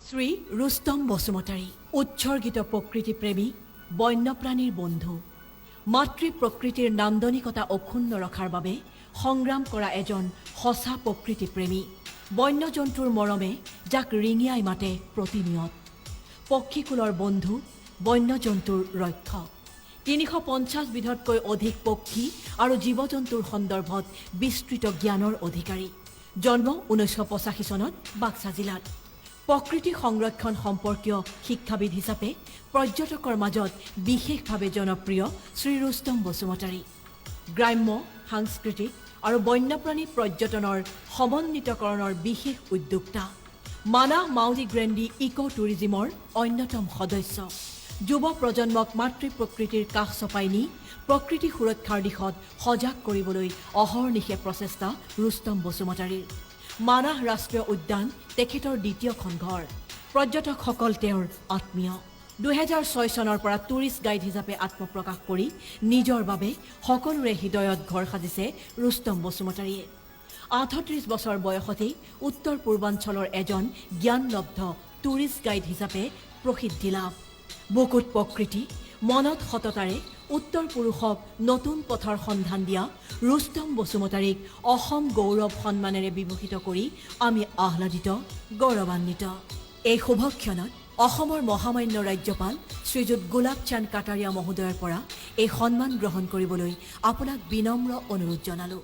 শ্ৰী ৰুস্তম বসুমতাৰী উৎসৰ্গিত প্ৰকৃতিপ্ৰেমী বন্যপ্ৰাণীৰ বন্ধু মাতৃ প্ৰকৃতিৰ নান্দনিকতা অক্ষুণ্ণ ৰখাৰ বাবে সংগ্ৰাম কৰা এজন সঁচা প্ৰকৃতিপ্ৰেমী বন্যজন্তুৰ মৰমে যাক ৰিঙিয়াই মাতে প্ৰতিনিয়ত পক্ষীকুলৰ বন্ধু বন্যজন্তুৰ ৰক্ষক ৩৫০ বিধতকৈ অধিক পক্ষী আৰু জীৱ-জন্তুৰ সন্দৰ্ভত বিস্তৃত জ্ঞানৰ অধিকাৰী জন্ম ১৯৮৫ চনত বাক্সা জিলাত প্ৰকৃতি সংৰক্ষণ সম্পৰ্কীয় শিক্ষাবিদ হিচাপে পৰ্যটকৰ মাজত বিশেষভাৱে জনপ্ৰিয় শ্ৰী ৰুস্তম বসুমতাৰী গ্ৰাম্য সাংস্কৃতিক আৰু বন্যপ্ৰাণী পৰ্যটনৰ সমন্বিতকৰণৰ বিশেষ উদ্যোক্তা মানাহ মাউজি গ্ৰেণ্ডি ইক' টুৰিজিমৰ অন্যতম সদস্য যুৱ প্ৰজন্মক মাতৃ প্ৰকৃতিৰ কাষ চপাই নি প্ৰকৃতি সুৰক্ষাৰ দিশত সজাগ কৰিবলৈ অহৰ্নিশে প্ৰচেষ্টা ৰুস্তম বসুমতাৰীৰ মানাহ ৰাষ্ট্ৰীয় উদ্যান তেখেতৰ দ্বিতীয়খন ঘৰ পৰ্যটকসকল তেওঁৰ আত্মীয় ২০০৬ চনৰ পৰা টুৰিষ্ট গাইড হিচাপে আত্মপ্ৰকাশ কৰি নিজৰ বাবে সকলোৰে হৃদয়ত ঘৰ সাজিছে ৰুস্তম বসুমতাৰীয়ে ৩৮ বছৰ বয়সতেই উত্তৰ পূৰ্বাঞ্চলৰ এজন জ্ঞানলব্ধ টুৰিষ্ট গাইড হিচাপে প্ৰসিদ্ধি লাভ বুকুত প্ৰকৃতি মনত সততাৰে উত্তৰ পুৰুষক নতুন পথৰ সন্ধান দিয়া ৰুস্তম বসুমতাৰীক অসম গৌৰৱ সন্মানেৰে বিভূষিত কৰি আমি আহ্লাদিত গৌৰৱান্বিত এই শুভক্ষণত অসমৰ মহামান্য ৰাজ্যপাল শ্ৰীযুত গোলাপ চান্দ কাটাৰিয়া মহোদয়ৰ পৰা এই সন্মান গ্ৰহণ কৰিবলৈ আপোনাক বিনম্ৰ অনুৰোধ জনালোঁ